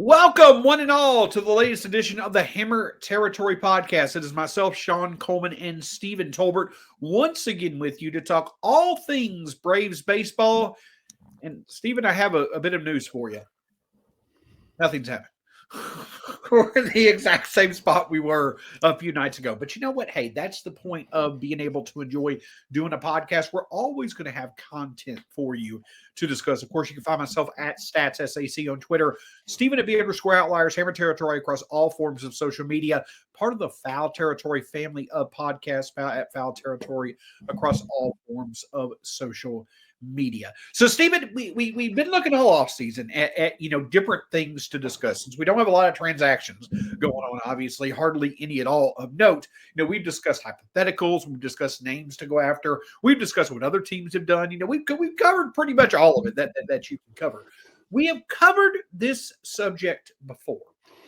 Welcome, one and all, to the latest edition of the Hammer Territory Podcast. It is myself, Shawn, Coleman, and Stephen Tolbert, once again with you to talk all things Braves baseball. And, Stephen, I have a bit of news for you. Nothing's happened. We're in the exact same spot we were a few nights ago. But you know what? Hey, that's the point of being able to enjoy doing a podcast. We're always going to have content for you to discuss. Of course, you can find myself at StatsSAC on Twitter, Stephen at B_Outliers, Hammer Territory across all forms of social media, part of the Foul Territory family of podcasts at Foul Territory across all forms of social media. So, Stephen, we've been looking all off season at different things to discuss since we don't have a lot of transactions going on. Obviously, hardly any at all of note. We've discussed hypotheticals, we've discussed names to go after, we've discussed what other teams have done. We've covered pretty much all of it that you can cover. We have covered this subject before.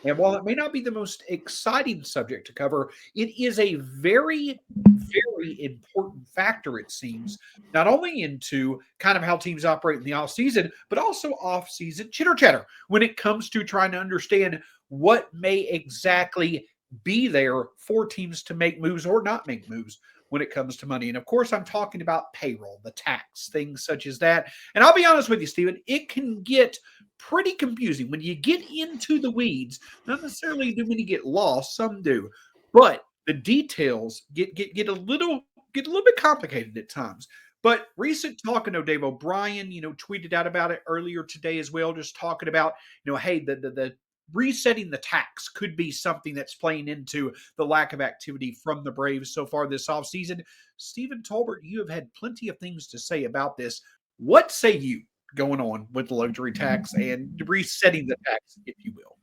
And while it may not be the most exciting subject to cover, it is a very, very important factor, it seems, not only into kind of how teams operate in the offseason, but also off-season chitter-chatter when it comes to trying to understand what may exactly be there for teams to make moves or not make moves when it comes to money. And of course, I'm talking about payroll, the tax, things such as that. And I'll be honest with you, Stephen, it can get pretty confusing when you get into the weeds. Not necessarily do many get lost, some do, but the details get a little bit complicated at times. But recent talk, I know Dave O'Brien, tweeted out about it earlier today as well, just talking about, hey, the resetting the tax could be something that's playing into the lack of activity from the Braves so far this offseason. Stephen Tolbert, you have had plenty of things to say about this. What say you going on with the luxury tax and resetting the tax, if you will?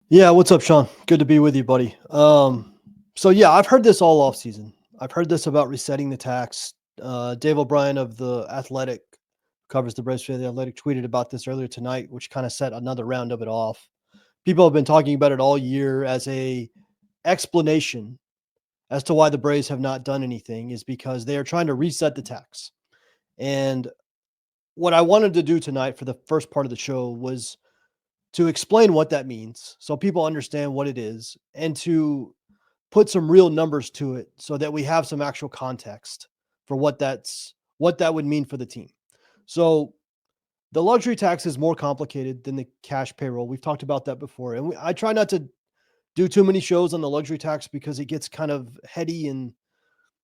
Yeah, what's up, Shawn? Good to be with you, buddy. So yeah, I've heard this all off season. I've heard this about resetting the tax. Dave O'Brien of the Athletic, covers the Braves for the Athletic, tweeted about this earlier tonight, which kind of set another round of it off. People have been talking about it all year as a explanation as to why the Braves have not done anything is because they are trying to reset the tax. And what I wanted to do tonight for the first part of the show was to explain what that means so people understand what it is and to put some real numbers to it so that we have some actual context for what that would mean for the team. So the luxury tax is more complicated than the cash payroll. We've talked about that before. And I try not to do too many shows on the luxury tax because it gets kind of heady and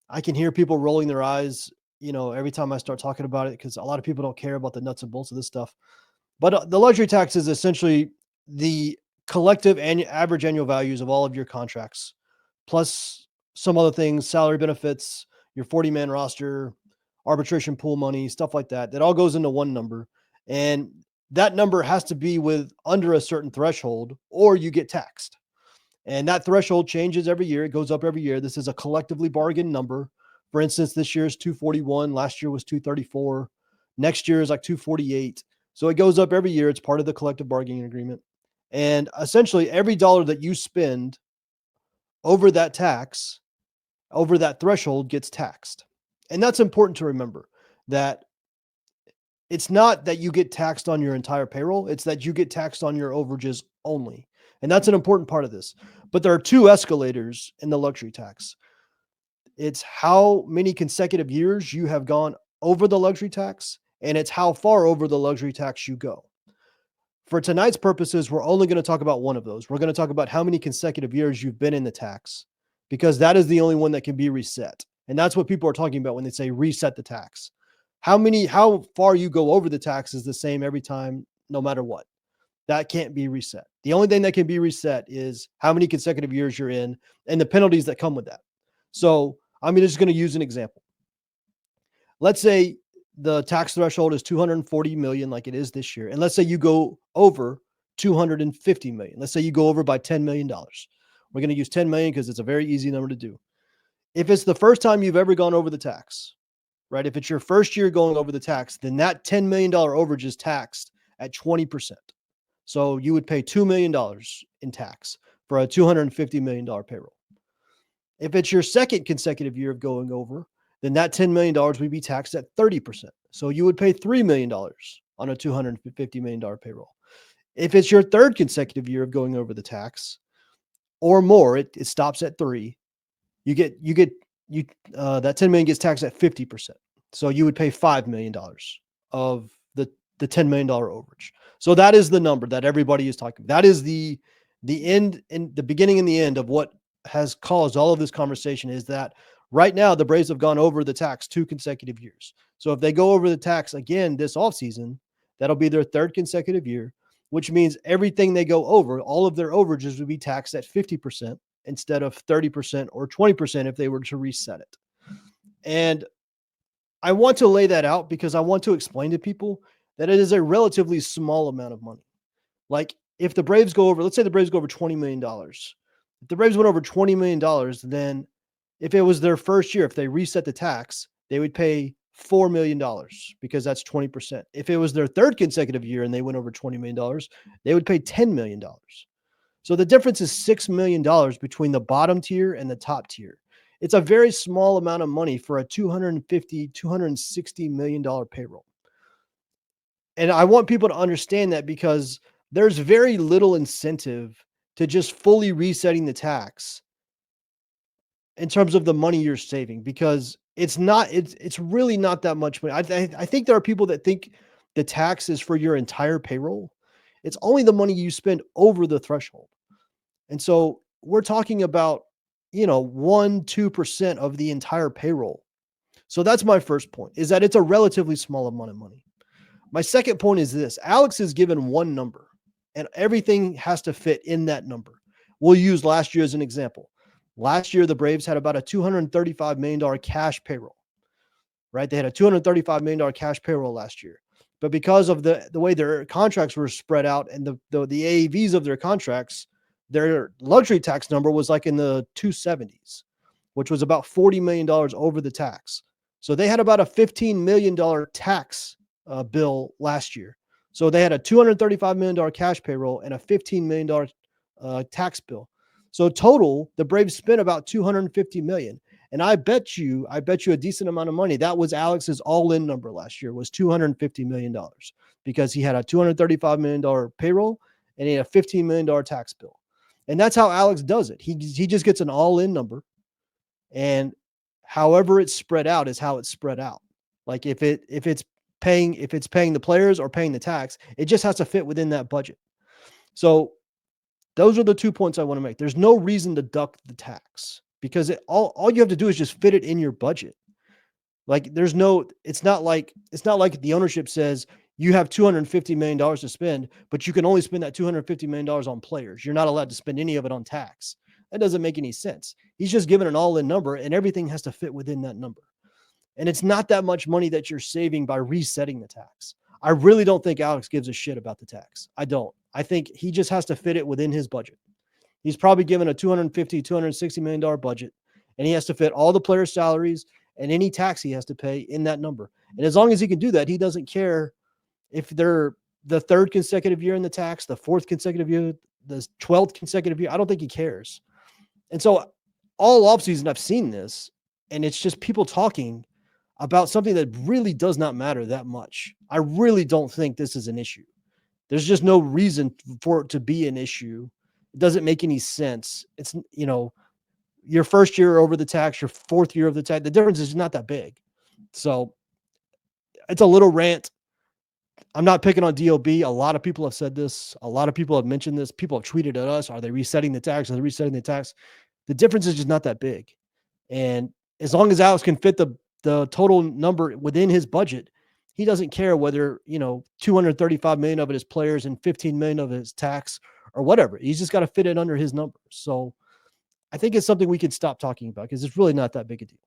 I can hear people rolling their eyes, every time I start talking about it, because a lot of people don't care about the nuts and bolts of this stuff. But the luxury tax is essentially the collective average annual values of all of your contracts, plus some other things, salary benefits, your 40-man roster, arbitration pool money, stuff like that. That all goes into one number. And that number has to be with under a certain threshold or you get taxed. And that threshold changes every year. It goes up every year. This is a collectively bargained number. For instance, this year is 241. Last year was 234. Next year is like 248. So it goes up every year. It's part of the collective bargaining agreement. And essentially every dollar that you spend over that tax, over that threshold gets taxed. And that's important to remember, that it's not that you get taxed on your entire payroll. It's that you get taxed on your overages only. And that's an important part of this. But there are two escalators in the luxury tax. It's how many consecutive years you have gone over the luxury tax, and it's how far over the luxury tax you go. For tonight's purposes, we're only going to talk about one of those. We're going to talk about how many consecutive years you've been in the tax, because that is the only one that can be reset. And that's what people are talking about when they say reset the tax. How far you go over the tax is the same every time, no matter what. That can't be reset. The only thing that can be reset is how many consecutive years you're in and the penalties that come with that. So I'm just going to use an example. Let's say the tax threshold is 240 million like it is this year. And let's say you go over 250 million. Let's say you go over by $10 million. We're going to use 10 million because it's a very easy number to do. If it's the first time you've ever gone over the tax, right? If it's your first year going over the tax, then that $10 million overage is taxed at 20%. So you would pay $2 million in tax for a $250 million payroll. If it's your second consecutive year of going over, then that $10 million would be taxed at 30%. So you would pay $3 million on a $250 million payroll. If it's your third consecutive year of going over the tax or more, it stops at 3. That 10 million gets taxed at 50%. So you would pay $5 million of the $10 million overage. So that is the number that everybody is talking about. That is the end and the beginning and the end of what has caused all of this conversation, is that right now the Braves have gone over the tax 2 consecutive years. So if they go over the tax again this offseason, that'll be their third consecutive year, which means everything they go over, all of their overages would be taxed at 50% instead of 30% or 20% if they were to reset it. And I want to lay that out because I want to explain to people that it is a relatively small amount of money. Like if the Braves go over, let's say the Braves go over $20 million. If the Braves went over $20 million, then if it was their first year, if they reset the tax, they would pay $4 million because that's 20%. If it was their third consecutive year and they went over $20 million, they would pay $10 million. So the difference is $6 million between the bottom tier and the top tier. It's a very small amount of money for a $260 million payroll. And I want people to understand that because there's very little incentive to just fully resetting the tax in terms of the money you're saving, because it's really not that much money. I think there are people that think the tax is for your entire payroll. It's only the money you spend over the threshold. And so we're talking about, 1-2% of the entire payroll. So that's my first point, is that it's a relatively small amount of money. My second point is this: Alex is given one number and everything has to fit in that number. We'll use last year as an example. Last year, the Braves had about a $235 million cash payroll, right? They had a $235 million cash payroll last year. But because of the way their contracts were spread out and the AAVs of their contracts, their luxury tax number was like in the 270s, which was about $40 million over the tax. So they had about a $15 million tax bill last year. So they had a $235 million cash payroll and a $15 million tax bill. So total, the Braves spent about $250 million. And I bet you a decent amount of money. That was Alex's all-in number last year, was $250 million, because he had a $235 million payroll and he had a $15 million tax bill. And that's how Alex does it. He just gets an all-in number, and however it's spread out is how it's spread out. Like if it's paying the players or paying the tax, it just has to fit within that budget. So those are the 2 points I want to make. There's no reason to duck the tax, because all you have to do is just fit it in your budget. Like it's not like the ownership says you have $250 million to spend, but you can only spend that $250 million on players. You're not allowed to spend any of it on tax. That doesn't make any sense. He's just given an all-in number, and everything has to fit within that number. And it's not that much money that you're saving by resetting the tax. I really don't think Alex gives a shit about the tax. I don't. I think he just has to fit it within his budget. He's probably given a $260 million budget, and he has to fit all the players' salaries and any tax he has to pay in that number. And as long as he can do that, he doesn't care if they're the third consecutive year in the tax, the fourth consecutive year, the 12th consecutive year. I don't think he cares. And so all offseason, I've seen this, and it's just people talking about something that really does not matter that much. I really don't think this is an issue. There's just no reason for it to be an issue. It doesn't make any sense. It's, your first year over the tax, your fourth year of the tax, the difference is not that big. So it's a little rant. I'm not picking on DOB. A lot of people have said this. A lot of people have mentioned this. People have tweeted at us. Are they resetting the tax? Are they resetting the tax? The difference is just not that big. And as long as Alex can fit the total number within his budget, he doesn't care whether, 235 million of it is players and 15 million of it is tax or whatever. He's just got to fit it under his number. So I think it's something we can stop talking about because it's really not that big a deal.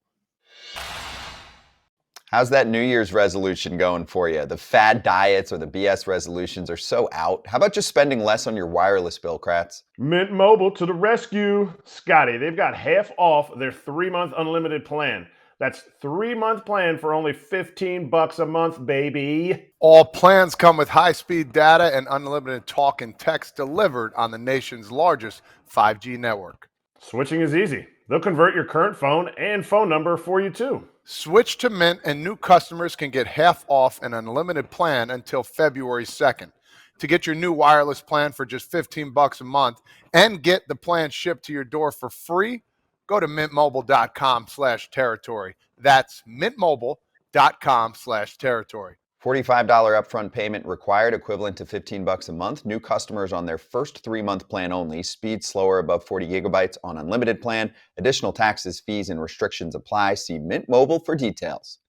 How's that New Year's resolution going for you? The fad diets or the BS resolutions are so out. How about just spending less on your wireless bill, Kratz? Mint Mobile to the rescue. Scotty, they've got half off their 3-month unlimited plan. That's 3-month plan for only $15 a month, baby. All plans come with high-speed data and unlimited talk and text delivered on the nation's largest 5G network. Switching is easy. They'll convert your current phone and phone number for you too. Switch to Mint and new customers can get half off an unlimited plan until February 2nd. To get your new wireless plan for just $15 a month and get the plan shipped to your door for free, go to mintmobile.com/territory. That's mintmobile.com/territory. $45 upfront payment required, equivalent to $15 a month. New customers on their first 3-month plan only. Speed slower above 40 gigabytes on unlimited plan. Additional taxes, fees, and restrictions apply. See Mint Mobile for details.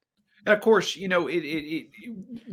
And of course, the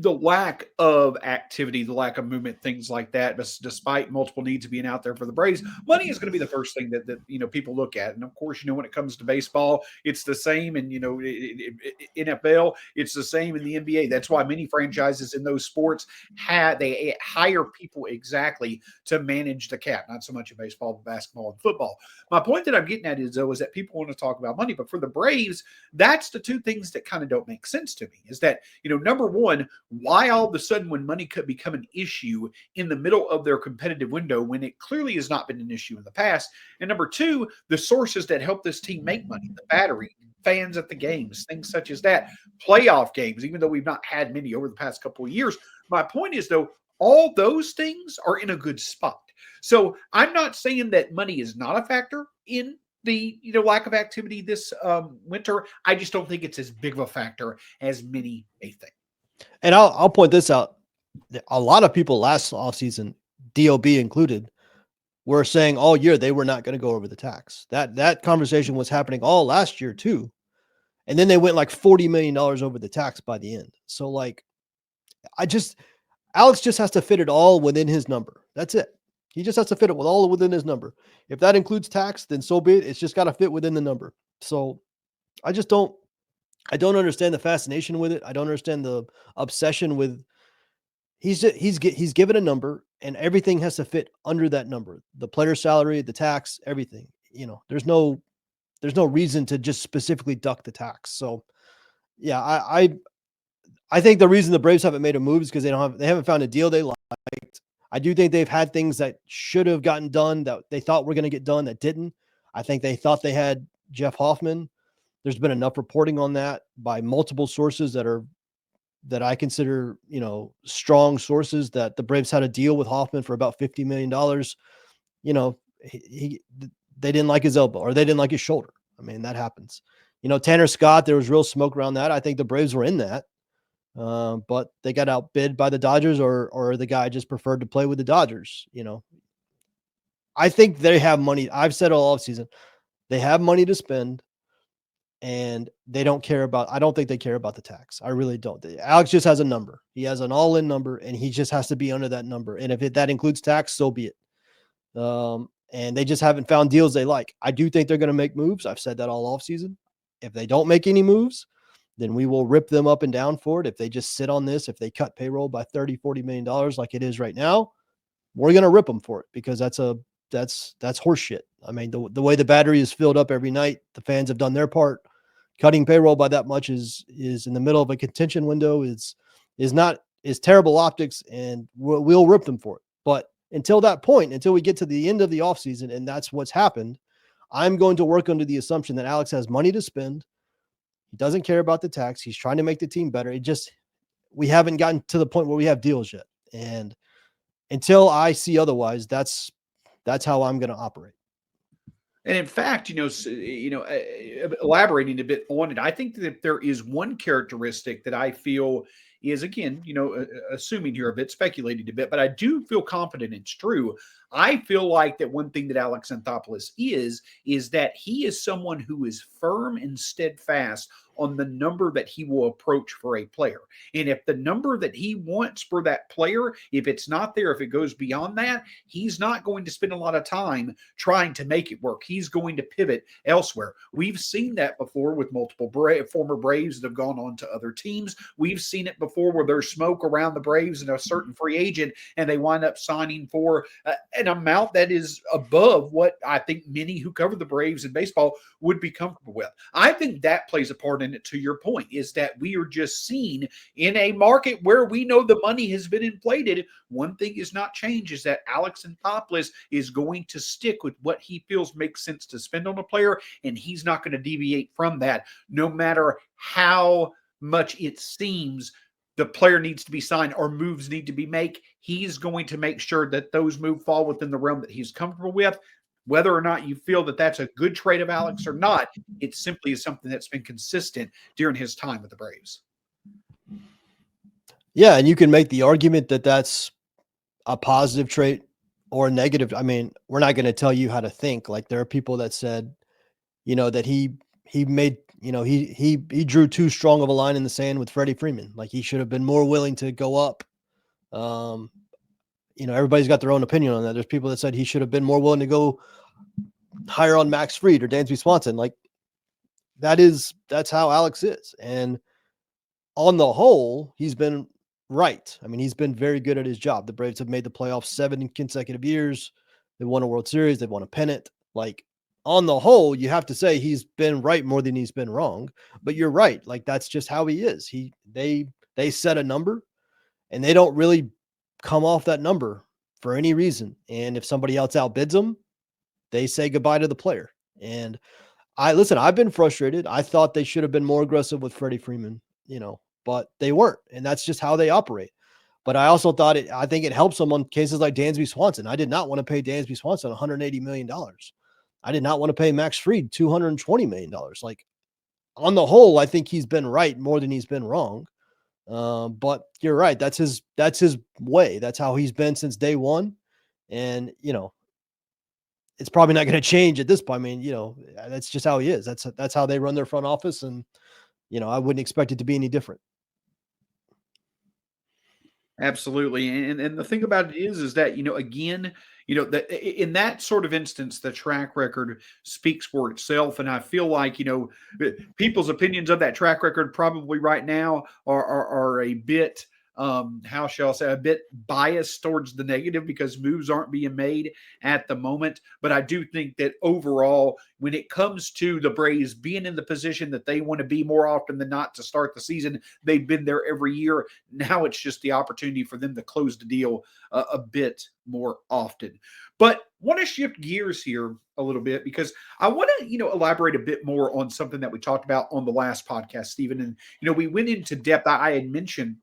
lack of activity, the lack of movement, things like that, but despite multiple needs being out there for the Braves, money is going to be the first thing that people look at. And of course, when it comes to baseball, it's the same. And, NFL, it's the same in the NBA. That's why many franchises in those sports they hire people exactly to manage the cap, not so much in baseball, but basketball and football. My point that I'm getting at is that people want to talk about money, but for the Braves, that's the two things that kind of don't make sense to me. Is that, number one, why all of a sudden when money could become an issue in the middle of their competitive window when it clearly has not been an issue in the past? And number two, the sources that help this team make money, the battery, fans at the games, things such as that, playoff games, even though we've not had many over the past couple of years. My point is, though, all those things are in a good spot. So I'm not saying that money is not a factor in the lack of activity this winter. I just don't think it's as big of a factor as many may think. And I'll point this out. A lot of people last offseason, DOB included, were saying all year they were not going to go over the tax. That conversation was happening all last year too. And then they went like $40 million over the tax by the end. So Alex just has to fit it all within his number. That's it. He just has to fit it all within his number. If that includes tax, then so be it. It's just got to fit within the number. So I don't understand the fascination with it. I don't understand the obsession with he's given a number and everything has to fit under that number. The player salary, the tax, everything. There's no reason to just specifically duck the tax. So yeah, I think the reason the Braves haven't made a move is because they haven't found a deal they liked. I do think they've had things that should have gotten done that they thought were going to get done that didn't. I think they thought they had Jeff Hoffman. There's been enough reporting on that by multiple sources that I consider, strong sources, that the Braves had a deal with Hoffman for about $50 million. They didn't like his elbow or they didn't like his shoulder. I mean, that happens. Tanner Scott, there was real smoke around that. I think the Braves were in that. But they got outbid by the Dodgers or the guy just preferred to play with the Dodgers. I think they have money. I've said all offseason, they have money to spend and I don't think they care about the tax. I really don't. Alex just has a number. He has an all-in number and he just has to be under that number. And if that includes tax, so be it. And they just haven't found deals they like. I do think they're going to make moves. I've said that all offseason. If they don't make any moves, then we will rip them up and down for it. If they just sit on this, if they cut payroll by $30-40 million like it is right now, we're going to rip them for it because that's horseshit. I mean, the way the battery is filled up every night, the fans have done their part. Cutting payroll by that much is in the middle of a contention window is terrible optics, and we'll rip them for it. But until that point, until we get to the end of the offseason, and that's what's happened, I'm going to work under the assumption that Alex has money to spend. He doesn't care about the tax. He's trying to make the team better. We haven't gotten to the point where we have deals yet. And until I see otherwise, that's how I'm going to operate. And in fact, elaborating a bit on it, I think that there is one characteristic that I feel is, again, assuming here a bit, speculating a bit, but I do feel confident it's true. I feel like that one thing that Alex Anthopoulos is that he is someone who is firm and steadfast on the number that he will approach for a player. And if the number that he wants for that player, if it's not there, if it goes beyond that, he's not going to spend a lot of time trying to make it work. He's going to pivot elsewhere. We've seen that before with multiple former Braves that have gone on to other teams. We've seen it before where there's smoke around the Braves and a certain free agent, and they wind up signing for an amount that is above what I think many who cover the Braves in baseball would be comfortable with. I think that plays a part in it, to your point, is that we are just seen in a market where we know the money has been inflated. One thing is not changed is that Alex Anthopoulos is going to stick with what he feels makes sense to spend on a player, and he's not going to deviate from that, no matter how much it seems the player needs to be signed or moves need to be made, he's going to make sure that those moves fall within the realm that he's comfortable with. Whether or not you feel that that's a good trade of Alex or not, it simply is something that's been consistent during his time with the Braves. Yeah, and you can make the argument that that's a positive trait or a negative. I mean, we're not going to tell you how to think. Like, there are people that said, that he made, he drew too strong of a line in the sand with Freddie Freeman. Like, he should have been more willing to go up. Everybody's got their own opinion on that. There's people that said he should have been more willing to go higher on Max Fried or Dansby Swanson. Like, that's how Alex is. And on the whole, he's been right. I mean, he's been very good at his job. The Braves have made the playoffs 7 consecutive years. They won a World Series. They've won a pennant. Like, on the whole, you have to say he's been right more than he's been wrong. But you're right. Like, that's just how he is. They set a number, and they don't really come off that number for any reason. And if somebody else outbids them, they say goodbye to the player. And I've been frustrated. I thought they should have been more aggressive with Freddie Freeman, but they weren't. And that's just how they operate. But I also I think it helps them on cases like Dansby Swanson. I did not want to pay Dansby Swanson $180 million. I did not want to pay Max Fried $220 million. Like, on the whole, I think he's been right more than he's been wrong. But you're right. That's his way. That's how he's been since day one. And, it's probably not going to change at this point. I mean, that's just how he is. That's how they run their front office. And, I wouldn't expect it to be any different. Absolutely. And the thing about it is that, again, that in that sort of instance, the track record speaks for itself. And I feel like, people's opinions of that track record probably right now are a bit, how shall I say, a bit biased towards the negative because moves aren't being made at the moment. But I do think that overall, when it comes to the Braves being in the position that they want to be more often than not to start the season, they've been there every year. Now it's just the opportunity for them to close the deal a bit more often. But want to shift gears here a little bit because I want to, elaborate a bit more on something that we talked about on the last podcast, Stephen. And, we went into depth. I had mentioned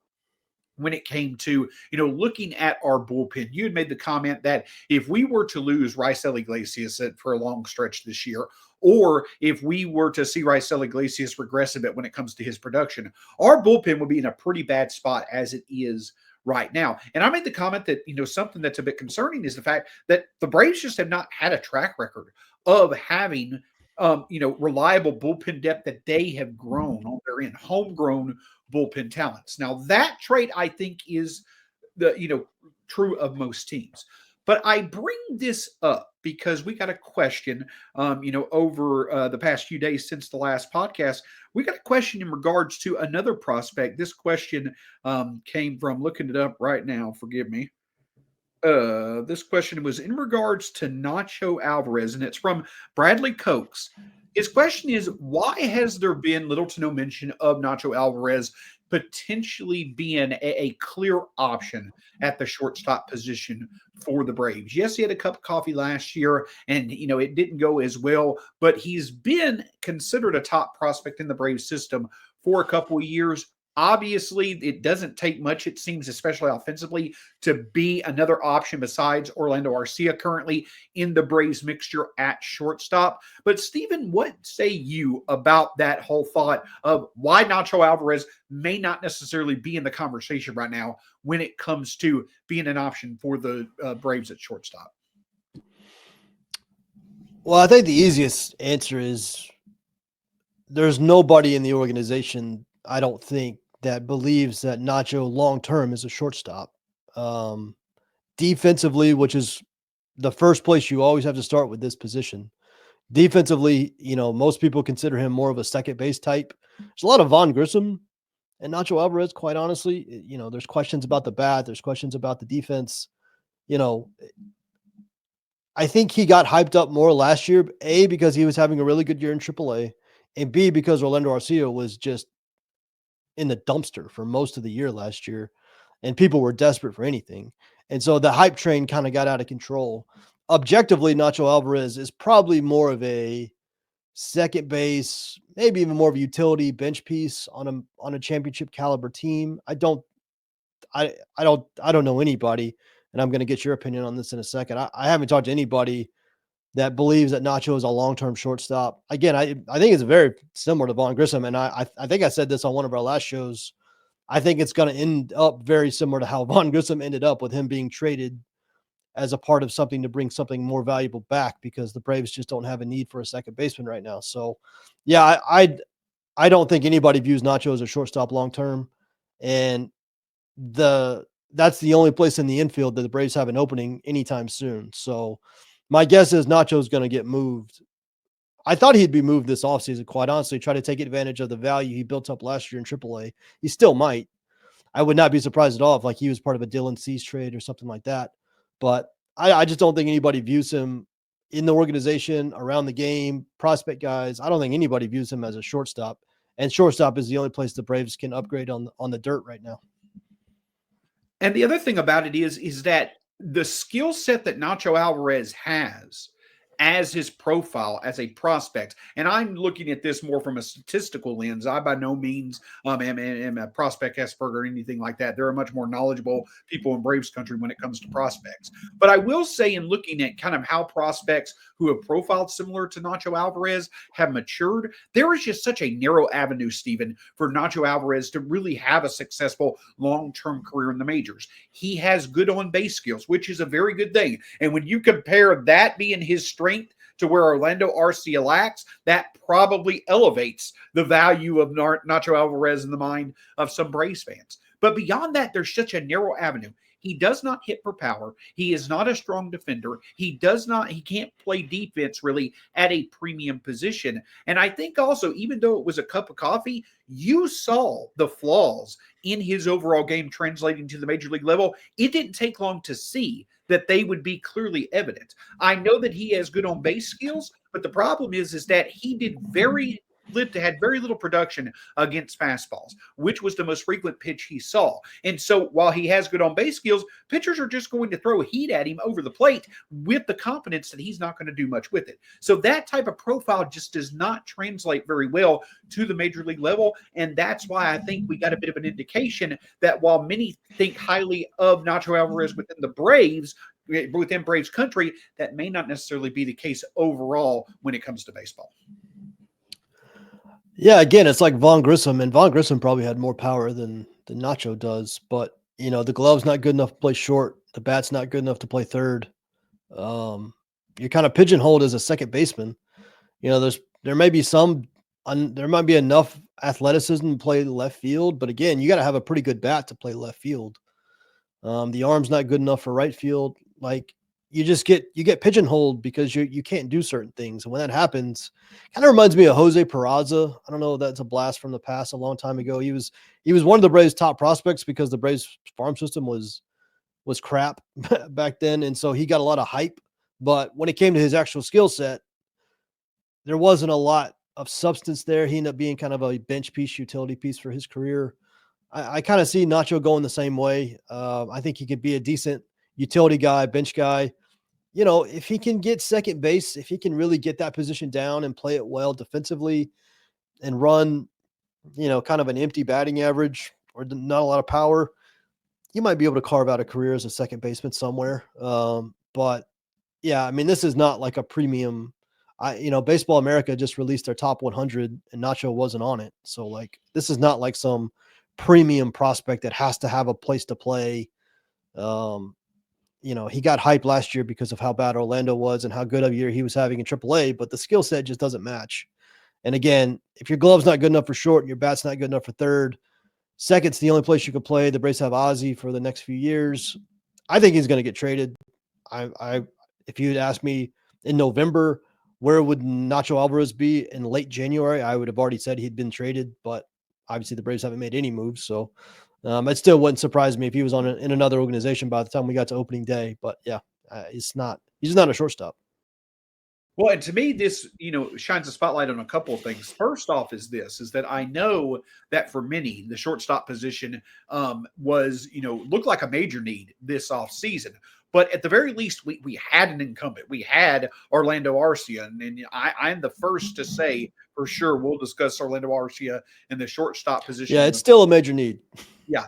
when it came to, looking at our bullpen. You had made the comment that if we were to lose Raisel Iglesias for a long stretch this year, or if we were to see Raisel Iglesias regress a bit when it comes to his production, our bullpen would be in a pretty bad spot as it is right now. And I made the comment that, something that's a bit concerning is the fact that the Braves just have not had a track record of having reliable bullpen depth that they have grown on their end, homegrown bullpen talents. Now, that trait I think is true of most teams. But I bring this up because we got a question, over the past few days since the last podcast. We got a question in regards to another prospect. This question came from, looking it up right now, forgive me. This question was in regards to Nacho Alvarez, and it's from Bradley Cokes. His question is, why has there been little to no mention of Nacho Alvarez potentially being a clear option at the shortstop position for the Braves? Yes, he had a cup of coffee last year, and, it didn't go as well, but he's been considered a top prospect in the Braves system for a couple of years. Obviously, it doesn't take much, it seems, especially offensively, to be another option besides Orlando Arcia currently in the Braves mixture at shortstop. But, Stephen, what say you about that whole thought of why Nacho Alvarez may not necessarily be in the conversation right now when it comes to being an option for the Braves at shortstop? Well, I think the easiest answer is there's nobody in the organization, I don't think, that believes that Nacho long-term is a shortstop. Defensively, which is the first place you always have to start with this position. Defensively, most people consider him more of a second base type. There's a lot of Von Grissom and Nacho Alvarez, quite honestly. There's questions about the bat. There's questions about the defense. I think he got hyped up more last year, A, because he was having a really good year in AAA, and B, because Orlando Arcia was just in the dumpster for most of the year last year, and people were desperate for anything. And so the hype train kind of got out of control. Objectively, Nacho Alvarez is probably more of a second base, maybe even more of a utility bench piece on a championship caliber team. I don't know anybody, and I'm going to get your opinion on this in a second. I haven't talked to anybody that believes that Nacho is a long-term shortstop. Again, I think it's very similar to Vaughn Grissom, and I think I said this on one of our last shows. I think it's going to end up very similar to how Vaughn Grissom ended up, with him being traded as a part of something to bring something more valuable back, because the Braves just don't have a need for a second baseman right now. So, yeah, I don't think anybody views Nacho as a shortstop long-term, and that's the only place in the infield that the Braves have an opening anytime soon. So my guess is Nacho's going to get moved. I thought he'd be moved this offseason, quite honestly, try to take advantage of the value he built up last year in AAA. He still might. I would not be surprised at all if he was part of a Dylan Cease trade or something like that. But I just don't think anybody views him in the organization, around the game, prospect guys. I don't think anybody views him as a shortstop. And shortstop is the only place the Braves can upgrade on the dirt right now. And the other thing about it is that the skill set that Nacho Alvarez has as his profile as a prospect, and I'm looking at this more from a statistical lens. I by no means am a prospect expert or anything like that. There are much more knowledgeable people in Braves country when it comes to prospects. But I will say, in looking at kind of how prospects who have profiled similar to Nacho Alvarez have matured, there is just such a narrow avenue, Stephen, for Nacho Alvarez to really have a successful long-term career in the majors. He has good on-base skills, which is a very good thing. And when you compare that being his strength to where Orlando Arcia lacks, that probably elevates the value of Nacho Alvarez in the mind of some Braves fans. But beyond that, there's such a narrow avenue. He does not hit for power. He is not a strong defender. He can't play defense really at a premium position. And I think also, even though it was a cup of coffee, you saw the flaws in his overall game translating to the major league level. It didn't take long to see that they would be clearly evident. I know that he has good on base skills, but the problem is that he had very little production against fastballs, which was the most frequent pitch he saw. And so while he has good on base skills, pitchers are just going to throw heat at him over the plate with the confidence that he's not going to do much with it. So that type of profile just does not translate very well to the major league level. And that's why I think we got a bit of an indication that while many think highly of Nacho Alvarez within Braves country, that may not necessarily be the case overall when it comes to baseball. Yeah, again, it's like Vaughn Grissom, and Vaughn Grissom probably had more power than Nacho does, but the glove's not good enough to play short, the bat's not good enough to play third. You're kind of pigeonholed as a second baseman. There might be enough athleticism to play left field, but again, you got to have a pretty good bat to play left field. The arm's not good enough for right field. You get pigeonholed because you can't do certain things. And when that happens, kind of reminds me of Jose Peraza. I don't know if that's a blast from the past a long time ago. He was one of the Braves' top prospects because the Braves farm system was crap back then. And so he got a lot of hype, but when it came to his actual skill set, there wasn't a lot of substance there. He ended up being kind of a bench piece, utility piece for his career. I kind of see Nacho going the same way. I think he could be a decent utility guy, bench guy. If he can get second base, if he can really get that position down and play it well defensively and run, kind of an empty batting average or not a lot of power, you might be able to carve out a career as a second baseman somewhere. But yeah, I mean, this is not like a premium. Baseball America just released their top 100 and Nacho wasn't on it. So this is not like some premium prospect that has to have a place to play. He got hyped last year because of how bad Orlando was and how good of a year he was having in AAA, but the skill set just doesn't match. And again, if your glove's not good enough for short and your bat's not good enough for third, second's the only place you can play. The Braves have Ozzie for the next few years. I think he's going to get traded. If you'd asked me in November, where would Nacho Alvarez be in late January, I would have already said he'd been traded, but obviously the Braves haven't made any moves. So it still wouldn't surprise me if he was in another organization by the time we got to opening day. But yeah, he's not a shortstop. Well, and to me, this, shines a spotlight on a couple of things. First off is that I know that for many, the shortstop position was, looked like a major need this off season. But at the very least, we had an incumbent. We had Orlando Arcia, and I'm the first to say for sure we'll discuss Orlando Arcia in the shortstop position. Yeah, it's still a major need. Yeah,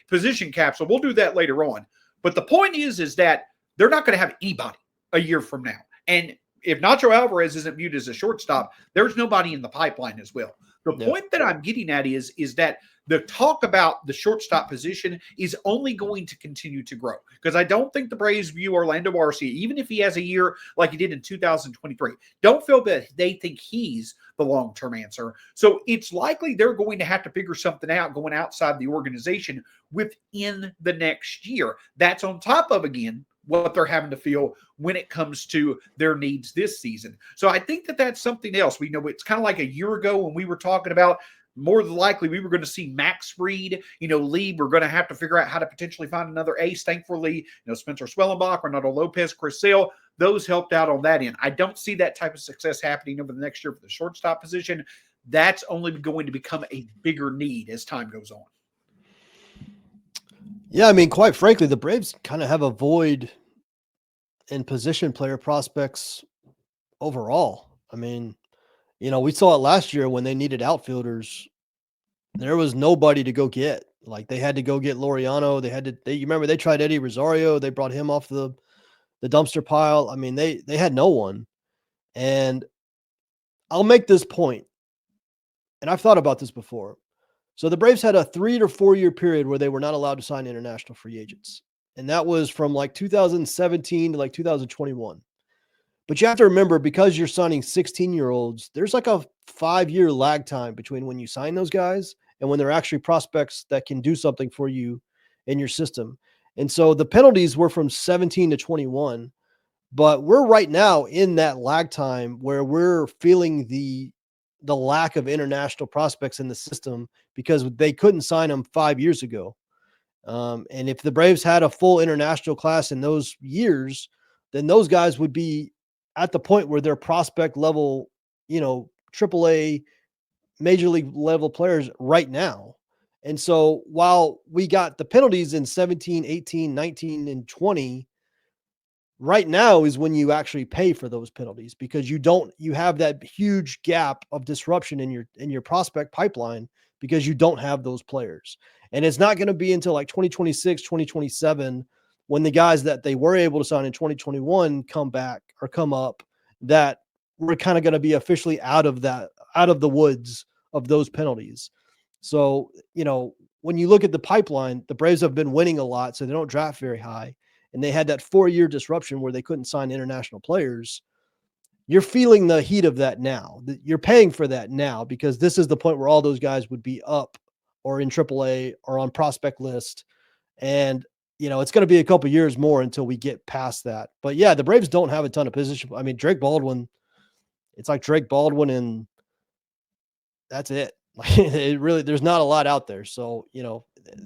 position capsule. We'll do that later on. But the point is that they're not going to have anybody a year from now. And if Nacho Alvarez isn't viewed as a shortstop, there's nobody in the pipeline as well. The point that I'm getting at is that the talk about the shortstop position is only going to continue to grow, because I don't think the Braves view Orlando Arcia, even if he has a year like he did in 2023, don't feel that they think he's the long-term answer. So it's likely they're going to have to figure something out going outside the organization within the next year. That's on top of, again, what they're having to feel when it comes to their needs this season. So I think that that's something else. We know it's kind of like a year ago when we were talking about more than likely we were going to see Max Fried, leave. We're going to have to figure out how to potentially find another ace. Thankfully, Spencer Swellenbach, Renato Lopez, Chris Sale, those helped out on that end. I don't see that type of success happening over the next year for the shortstop position. That's only going to become a bigger need as time goes on. Yeah, I mean, quite frankly, the Braves kind of have a void in position player prospects overall. I mean, we saw it last year when they needed outfielders. There was nobody to go get. Like, they had to go get Laureano. You remember they tried Eddie Rosario. They brought him off the dumpster pile. I mean, they had no one. And I'll make this point, and I've thought about this before. So the Braves had a 3 to 4 year period where they were not allowed to sign international free agents. And that was from like 2017 to like 2021. But you have to remember, because you're signing 16-year-olds, there's like a 5-year lag time between when you sign those guys and when they're actually prospects that can do something for you in your system. And so the penalties were from 17 to 21, but we're right now in that lag time where we're feeling the lack of international prospects in the system because they couldn't sign them 5 years ago. And if the Braves had a full international class in those years, then those guys would be at the point where they're prospect level, AAA major league level players right now. And so while we got the penalties in 17, 18, 19, and 20, right now is when you actually pay for those penalties, because you have that huge gap of disruption in your prospect pipeline because you don't have those players. And it's not going to be until like 2026, 2027, when the guys that they were able to sign in 2021 come back or come up, that we're kind of going to be officially out of the woods of those penalties. So, when you look at the pipeline, the Braves have been winning a lot, so they don't draft very high. And they had that 4-year disruption where they couldn't sign international players. You're feeling the heat of that now. You're paying for that now, because this is the point where all those guys would be up or in AAA or on prospect list. And, it's going to be a couple years more until we get past that. But yeah, the Braves don't have a ton of position. I mean, Drake Baldwin, it's like Drake Baldwin and that's it. It really, there's not a lot out there. So,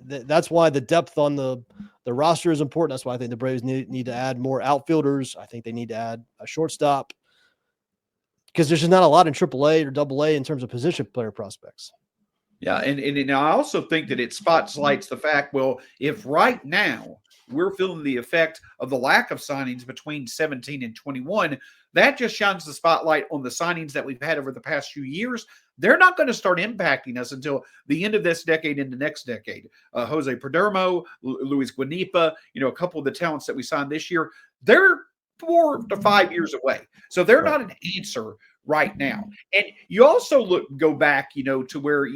that's why the depth on the roster is important. That's why I think the Braves need to add more outfielders. I think they need to add a shortstop, because there's just not a lot in AAA or AA in terms of position player prospects. Yeah, and I also think that it spotlights the fact, well, if right now we're feeling the effect of the lack of signings between 17 and 21, that just shines the spotlight on the signings that we've had over the past few years. They're not going to start impacting us until the end of this decade and the next decade. Jose Perdomo, Luis Guanipa, a couple of the talents that we signed this year, they're 4 to 5 years away. So they're not an answer right now. And you also go back, to where,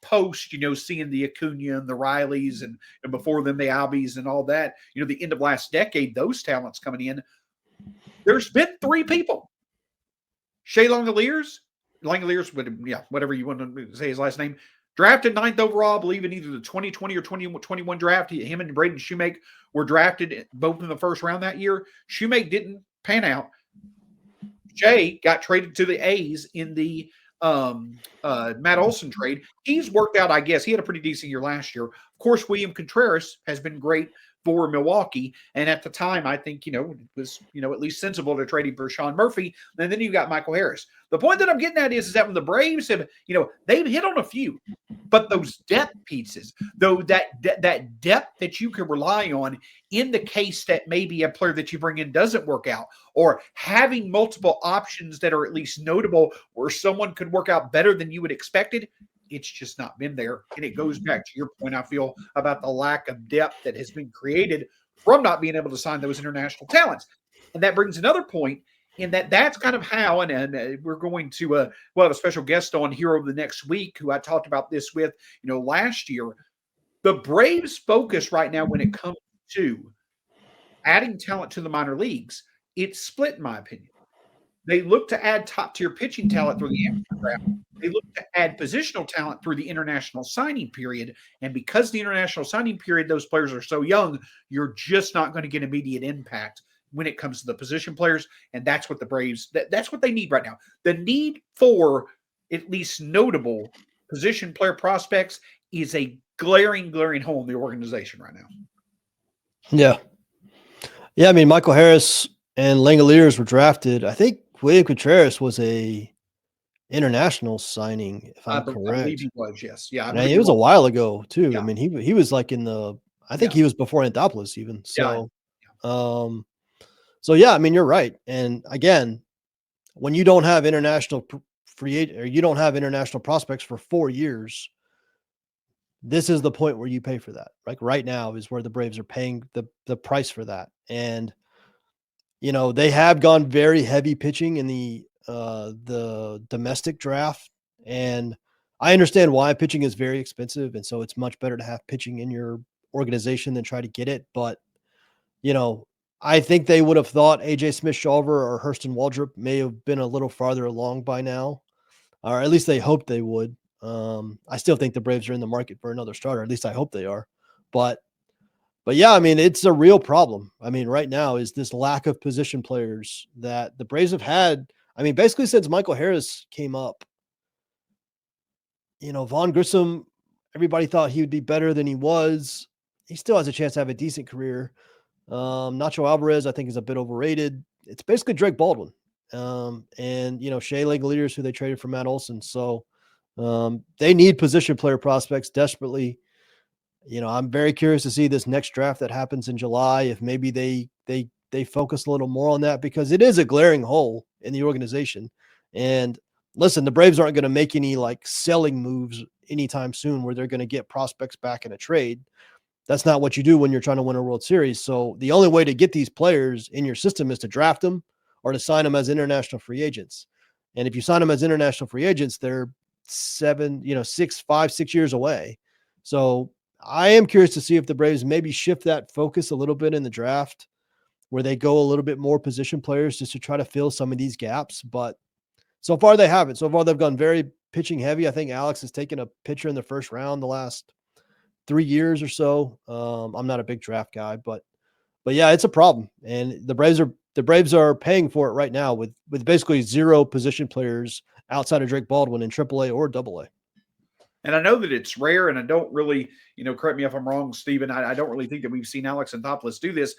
post, seeing the Acuna and the Rileys and before them the Albies and all that, the end of last decade, those talents coming in. There's been 3 people. Shea Langeliers, whatever you want to say his last name, drafted 9th overall, I believe, in either the 2020 or 2021 draft. Him and Braden Shoemake were drafted both in the first round that year. Shoemake didn't pan out. Shea got traded to the A's in the Matt Olson trade. He's worked out, I guess. He had a pretty decent year last year. Of course, William Contreras has been great for Milwaukee. And at the time, I think, it was, at least sensible to trade him for Sean Murphy. And then you got Michael Harris. The point that I'm getting at is that when the Braves have, they've hit on a few, but those depth pieces, though that depth that you can rely on in the case that maybe a player that you bring in doesn't work out, or having multiple options that are at least notable where someone could work out better than you would expected, it's just not been there. And it goes back to your point, I feel, about the lack of depth that has been created from not being able to sign those international talents. And that brings another point in that's kind of how, and we're going to, we'll have a special guest on here over the next week who I talked about this with, last year. The Braves' focus right now when it comes to adding talent to the minor leagues, it's split in my opinion. They look to add top-tier pitching talent through the amateur draft. They look to add positional talent through the international signing period. And because the international signing period, those players are so young, you're just not going to get immediate impact when it comes to the position players. And that's what the Braves, that's what they need right now. The need for at least notable position player prospects is a glaring hole in the organization right now. Yeah. Yeah, I mean, Michael Harris and Langoliers were drafted. I think William Contreras was a international signing, if I'm correct. I believe he was, yes. Yeah. And it was a while ago too. Yeah. I mean, he was like in the, I think he was before Anthopoulos even. So, so yeah, I mean, you're right. And again, when you don't have international free agent, or you don't have international prospects for 4 years, this is the point where you pay for that. Like right now is where the Braves are paying the price for that. And, they have gone very heavy pitching in the domestic draft. And I understand why pitching is very expensive. And so it's much better to have pitching in your organization than try to get it. But, I think they would have thought AJ Smith-Shawver or Hurston Waldrop may have been a little farther along by now, or at least they hoped they would. I still think the Braves are in the market for another starter. At least I hope they are. But yeah, I mean, it's a real problem. I mean, right now is this lack of position players that the Braves have had. I mean, basically since Michael Harris came up, Vaughn Grissom, everybody thought he would be better than he was. He still has a chance to have a decent career. Nacho Alvarez, I think, is a bit overrated. It's basically Drake Baldwin. And Shea Langoliers, who they traded for Matt Olson. So they need position player prospects desperately. I'm very curious to see this next draft that happens in July, if maybe they focus a little more on that, because it is a glaring hole in the organization. And listen, the Braves aren't going to make any like selling moves anytime soon where they're going to get prospects back in a trade. That's not what you do when you're trying to win a World Series. So the only way to get these players in your system is to draft them or to sign them as international free agents. And if you sign them as international free agents, they're 6 years away. So I am curious to see if the Braves maybe shift that focus a little bit in the draft, where they go a little bit more position players just to try to fill some of these gaps. But so far they haven't. So far they've gone very pitching heavy. I think Alex has taken a pitcher in the first round the last 3 years or so. I'm not a big draft guy, but yeah, it's a problem. And the Braves are paying for it right now with basically zero position players outside of Drake Baldwin in AAA or AA. And I know that it's rare, and I don't really, correct me if I'm wrong, Steven, I don't really think that we've seen Alex Anthopoulos do this,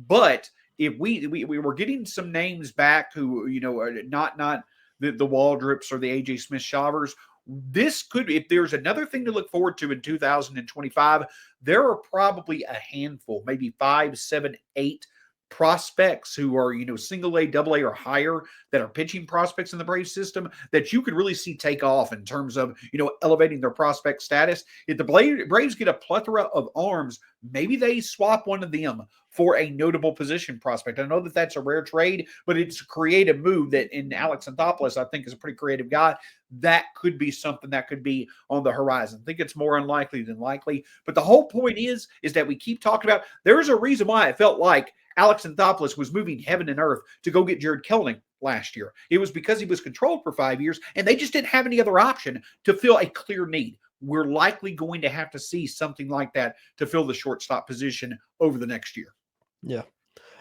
but if we were getting some names back who, are not the Waldrops or the AJ Smith-Shawvers, this could, if there's another thing to look forward to in 2025, there are probably a handful, maybe 5, 7, 8 prospects who are, single A, double A, or higher that are pitching prospects in the Braves system that you could really see take off in terms of, elevating their prospect status. If the Braves get a plethora of arms, maybe they swap one of them for a notable position prospect. I know that that's a rare trade, but it's a creative move that in Alex Anthopoulos, I think, is a pretty creative guy. That could be something that could be on the horizon. I think it's more unlikely than likely. But the whole point is that we keep talking about, there's a reason why it felt like Alex Anthopoulos was moving heaven and earth to go get Jared Kelenic last year. It was because he was controlled for 5 years, and they just didn't have any other option to fill a clear need. We're likely going to have to see something like that to fill the shortstop position over the next year. Yeah.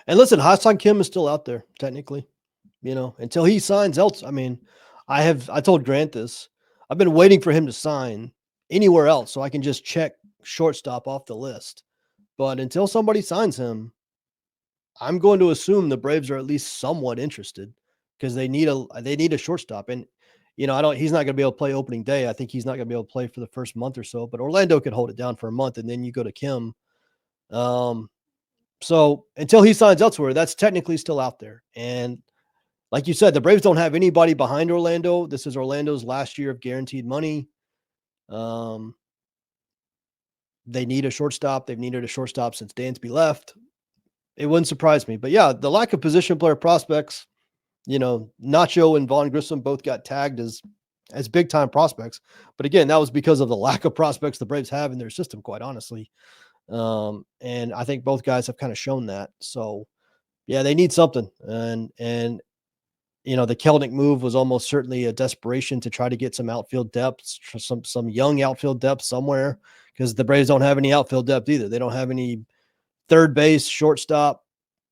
And listen, Ha-Seong Kim is still out there, technically, until he signs else. I mean, I told Grant this. I've been waiting for him to sign anywhere else so I can just check shortstop off the list. But until somebody signs him, I'm going to assume the Braves are at least somewhat interested. because they need a shortstop. And he's not going to be able to play opening day. I think he's not going to be able to play for the first month or so. But Orlando could hold it down for a month, and then you go to Kim. So until he signs elsewhere, that's technically still out there. And like you said, the Braves don't have anybody behind Orlando. This is Orlando's last year of guaranteed money. They need a shortstop. They've needed a shortstop since Dansby left. It wouldn't surprise me. But yeah, the lack of position player prospects, Nacho and Vaughn Grissom both got tagged as big time prospects. But again, that was because of the lack of prospects the Braves have in their system, quite honestly. And I think both guys have kind of shown that. So yeah, they need something. And the Kelnick move was almost certainly a desperation to try to get some outfield depth, some young outfield depth somewhere, because the Braves don't have any outfield depth either. They don't have any third base, shortstop,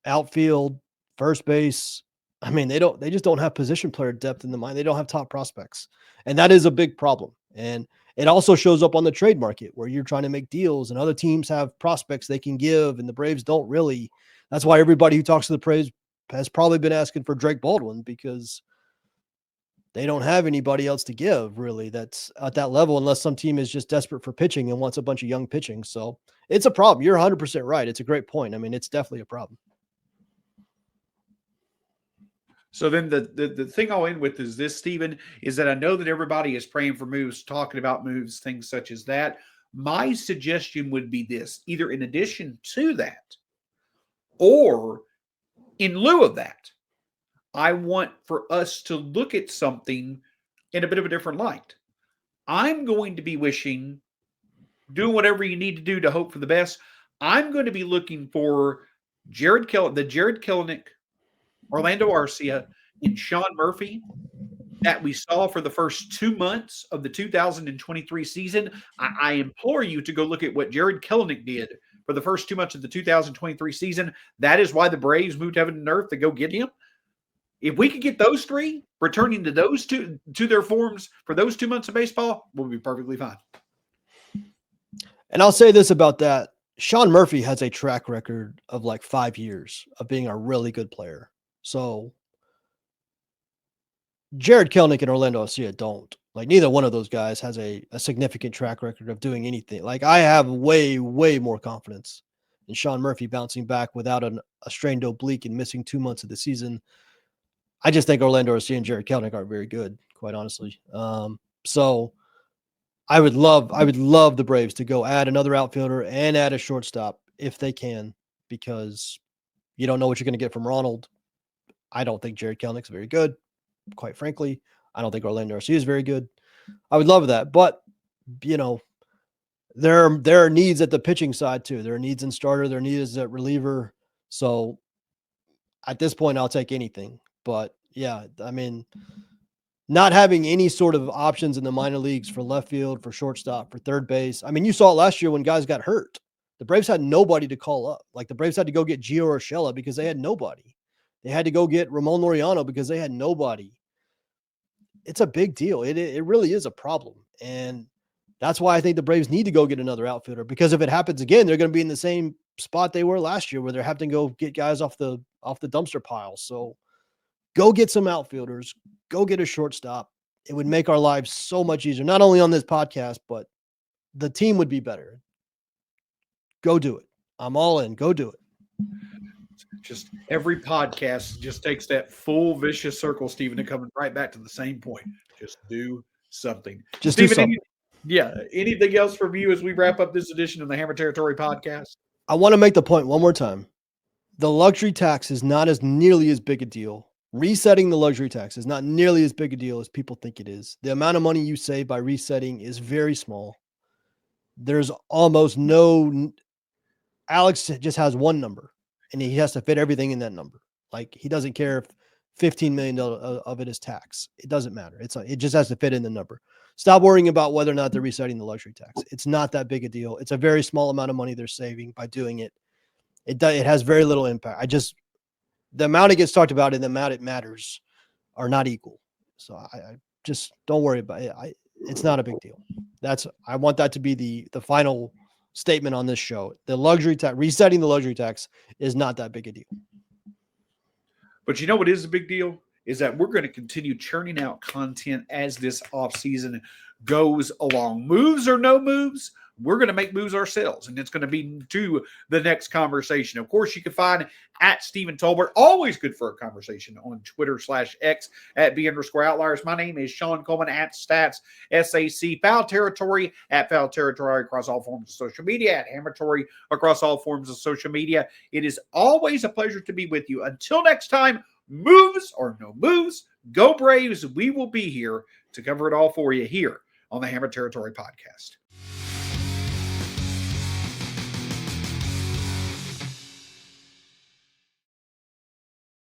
outfield, first base. I mean, they just don't have position player depth in the mind. They don't have top prospects. And that is a big problem. And it also shows up on the trade market where you're trying to make deals and other teams have prospects they can give and the Braves don't really. That's why everybody who talks to the Braves has probably been asking for Drake Baldwin, because they don't have anybody else to give really that's at that level, unless some team is just desperate for pitching and wants a bunch of young pitching. So it's a problem. You're 100% right. It's a great point. I mean, it's definitely a problem. So then the thing I'll end with is this, Stephen, is that I know that everybody is praying for moves, talking about moves, things such as that. My suggestion would be this: either in addition to that or in lieu of that, I want for us to look at something in a bit of a different light. I'm going to be wishing, doing whatever you need to do to hope for the best. I'm going to be looking for the Jared Kelenic, Orlando Arcia, and Shawn Murphy that we saw for the first 2 months of the 2023 season. I implore you to go look at what Jared Kelenic did for the first 2 months of the 2023 season. That is why the Braves moved heaven and earth to go get him. If we could get those three returning to those two to their forms for those 2 months of baseball, we'll be perfectly fine. And I'll say this about that. Shawn Murphy has a track record of like 5 years of being a really good player. So Jared Kelenic and Orlando Arcia don't. Like, neither one of those guys has a significant track record of doing anything. Like, I have way, way more confidence in Shawn Murphy bouncing back without a strained oblique and missing 2 months of the season. I just think Orlando Arcia and Jared Kelenic aren't very good, quite honestly. So I would love the Braves to go add another outfielder and add a shortstop if they can, because you don't know what you're going to get from Ronald. I don't think Jared Kelenic is very good, quite frankly. I don't think Orlando Arcia is very good. I would love that, but there are needs at the pitching side too. There are needs in starter. There are needs at reliever. So at this point, I'll take anything. But yeah, I mean, not having any sort of options in the minor leagues for left field, for shortstop, for third base. I mean, you saw it last year when guys got hurt. The Braves had nobody to call up. Like, the Braves had to go get Gio Urshela because they had nobody. They had to go get Ramon Laureano because they had nobody. It's a big deal. It really is a problem. And that's why I think the Braves need to go get another outfielder, because if it happens again, they're going to be in the same spot they were last year where they're having to go get guys off the dumpster pile. So go get some outfielders, go get a shortstop. It would make our lives so much easier, not only on this podcast, but the team would be better. Go do it. I'm all in. Go do it. Just every podcast just takes that full vicious circle, Stephen, to coming right back to the same point. Just do something. Just Stephen, do something. Anything else from you as we wrap up this edition of the Hammer Territory podcast? I want to make the point one more time. The luxury tax is not as nearly as big a deal. Resetting the luxury tax is not nearly as big a deal as people think it is. The amount of money you save by resetting is very small. There's almost no. Alex just has one number, and he has to fit everything in that number. Like, he doesn't care if $15 million of it is tax. It doesn't matter. It just has to fit in the number. Stop worrying about whether or not they're resetting the luxury tax. It's not that big a deal. It's a very small amount of money they're saving by doing it. It has very little impact. The amount it gets talked about and the amount it matters are not equal. So I just don't worry about it. It's not a big deal. I want that to be the final statement on this show. The luxury tax, resetting the luxury tax, is not that big a deal. But you know what is a big deal? is that we're going to continue churning out content as this offseason goes along. Moves or no moves, we're going to make moves ourselves, and it's going to be to the next conversation. Of course, you can find at Stephen Tolbert, always good for a conversation, on Twitter/X at B_Outliers. My name is Shawn Coleman at Stats SAC. Foul Territory at Foul Territory across all forms of social media, at Hammertory across all forms of social media. It is always a pleasure to be with you. Until next time, moves or no moves, go Braves. We will be here to cover it all for you here on the Hammer Territory Podcast.